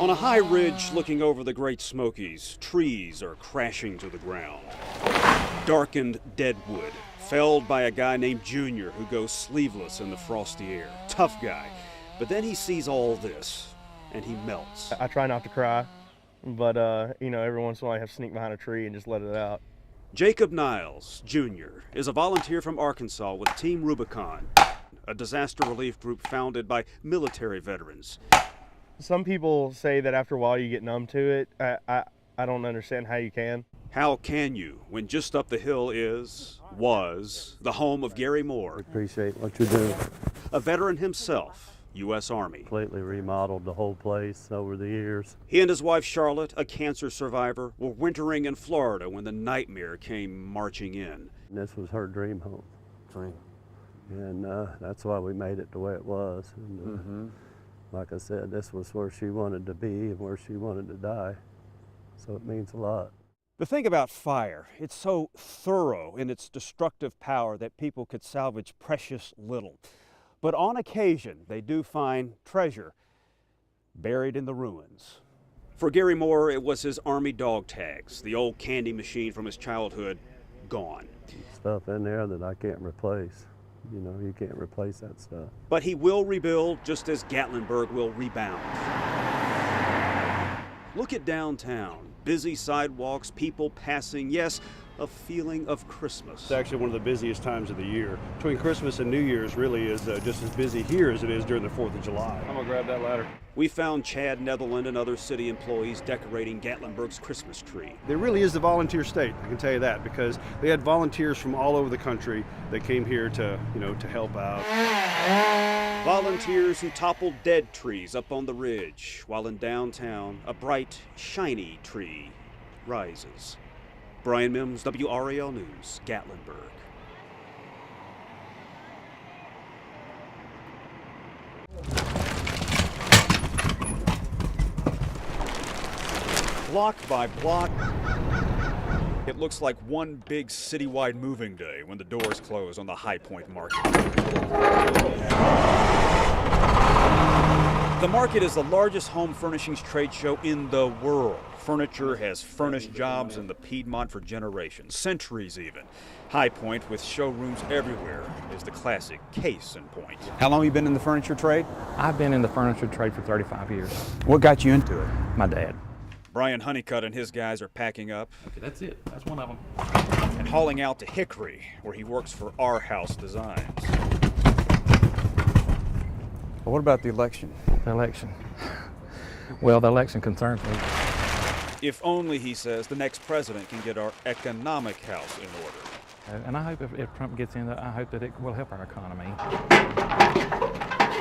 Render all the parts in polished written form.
On a high ridge looking over the Great Smokies, trees are crashing to the ground. Darkened deadwood, felled by a guy named Junior who goes sleeveless in the frosty air. Tough guy. But then he sees all this, and he melts. I try not to cry, but every once in a while I have to sneak behind a tree and just let it out. Jacob Niles, Jr., is a volunteer from Arkansas with Team Rubicon, a disaster relief group founded by military veterans. Some people say that after a while you get numb to it. I don't understand how you can. How can you when just up the hill was the home of Gary Moore? I appreciate what you're doing. A veteran himself, U.S. Army. Completely remodeled the whole place over the years. He and his wife Charlotte, a cancer survivor, were wintering in Florida when the nightmare came marching in. And this was her dream home. And that's why we made it the way it was. And, like I said, this was where she wanted to be and where she wanted to die. So it means a lot. The thing about fire, it's so thorough in its destructive power that people could salvage precious little. But on occasion, they do find treasure buried in the ruins. For Gary Moore, it was his Army dog tags, the old candy machine from his childhood, gone. Stuff in there that I can't replace. You can't replace that stuff. But he will rebuild just as Gatlinburg will rebound. Look at downtown. Busy sidewalks, people passing, yes, a feeling of Christmas. It's actually one of the busiest times of the year. Between Christmas and New Year's really is just as busy here as it is during the 4th of July. I'm gonna grab that ladder. We found Chad Netherland and other city employees decorating Gatlinburg's Christmas tree. There really is the volunteer state, I can tell you that, because they had volunteers from all over the country that came here to help out. Volunteers who toppled dead trees up on the ridge, while in downtown, a bright, shiny tree rises. Brian Mims, WRAL News, Gatlinburg. Block by block, it looks like one big citywide moving day when the doors close on the High Point Market. The market is the largest home furnishings trade show in the world. Furniture has furnished jobs in the Piedmont for generations, centuries even. High Point, with showrooms everywhere, is the classic case in point. How long have you been in the furniture trade? I've been in the furniture trade for 35 years. What got you into it? My dad. Brian Honeycutt and his guys are packing up. Okay, that's it. That's one of them. And hauling out to Hickory, where he works for Our House Designs. Well, what about the election? The election. Well, the election concerns me. If only, he says, the next president can get our economic house in order. And I hope if Trump gets in, I hope that it will help our economy.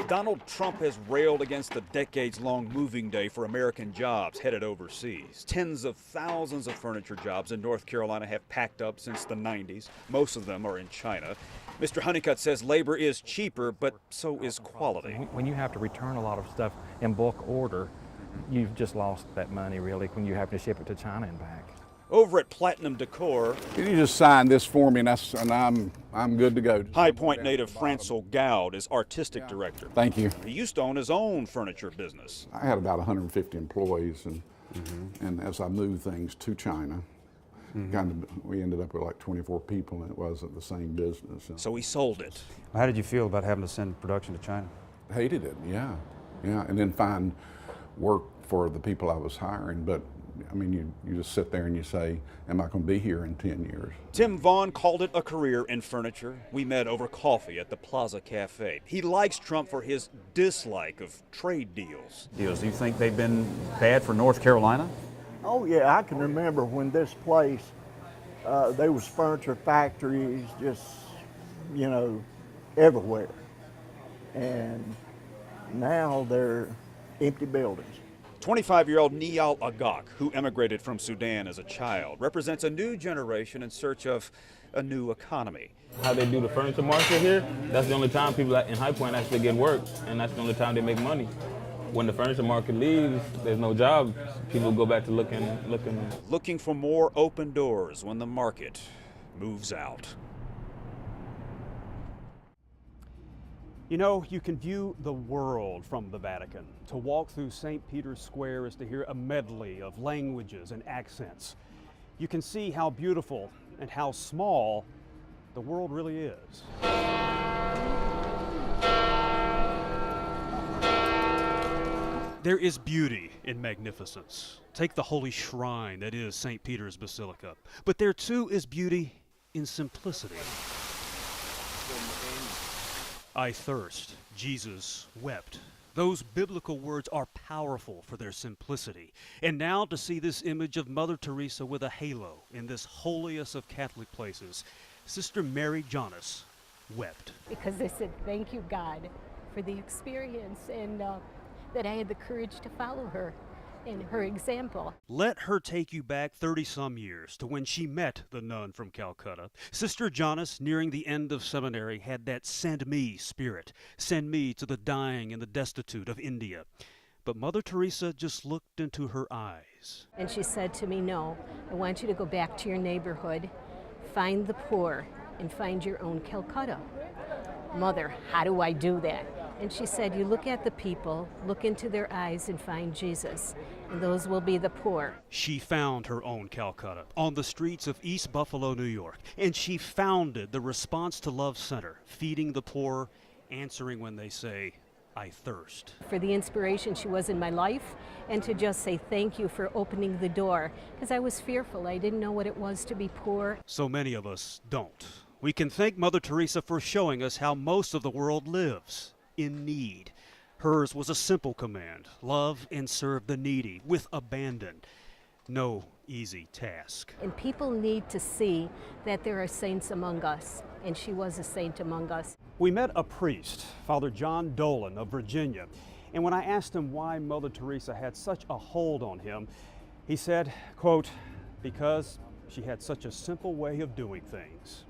Donald Trump has railed against the decades-long moving day for American jobs headed overseas. Tens of thousands of furniture jobs in North Carolina have packed up since the 90s. Most of them are in China. Mr. Honeycutt says labor is cheaper, but so is quality. When you have to return a lot of stuff in bulk order, you've just lost that money, really, when you have to ship it to China and back. Over at Platinum Decor, Can you just sign this for me, and I'm good to go. High Point native Francel Goud is artistic director. Thank you. He used to own his own furniture business. I had about 150 employees, and as I moved things to China, we ended up with like 24 people, and it wasn't the same business. So he sold it. How did you feel about having to send production to China? Hated it, yeah, and then find work for the people I was hiring, but I mean, you just sit there and you say, am I going to be here in 10 years? Tim Vaughn called it a career in furniture. We met over coffee at the Plaza Cafe. He likes Trump for his dislike of trade deals. Do you think they've been bad for North Carolina? Oh yeah, I can remember when this place, there was furniture factories just, everywhere. And now they're empty buildings. 25-year-old Niyal Agak, who emigrated from Sudan as a child, represents a new generation in search of a new economy. How they do the furniture market here, that's the only time people in High Point actually get work, and that's the only time they make money. When the furniture market leaves, there's no jobs. People go back to looking for more open doors when the market moves out. You know, you can view the world from the Vatican. To walk through St. Peter's Square is to hear a medley of languages and accents. You can see how beautiful and how small the world really is. There is beauty in magnificence. Take the holy shrine that is St. Peter's Basilica. But there too is beauty in simplicity. I thirst. Jesus wept. Those biblical words are powerful for their simplicity. And now to see this image of Mother Teresa with a halo in this holiest of Catholic places, Sister Mary Jonas wept. Because I said, thank you, God, for the experience and that I had the courage to follow her and her example. Let her take you back 30-some years to when she met the nun from Calcutta. Sister Jonas, nearing the end of seminary, had that send me spirit. Send me to the dying and the destitute of India. But Mother Teresa just looked into her eyes. And she said to me, no, I want you to go back to your neighborhood, find the poor, and find your own Calcutta. Mother, how do I do that? And she said, you look at the people, look into their eyes and find Jesus, and those will be the poor. She found her own Calcutta on the streets of East Buffalo, New York, and she founded the Response to Love Center, feeding the poor, answering when they say, I thirst. For the inspiration she was in my life, and to just say thank you for opening the door, because I was fearful. I didn't know what it was to be poor. So many of us don't. We can thank Mother Teresa for showing us how most of the world lives. In need. Hers was a simple command, love and serve the needy with abandon. No easy task. And people need to see that there are saints among us, and she was a saint among us. We met a priest, Father John Dolan of Virginia, and when I asked him why Mother Teresa had such a hold on him, he said, quote, because she had such a simple way of doing things.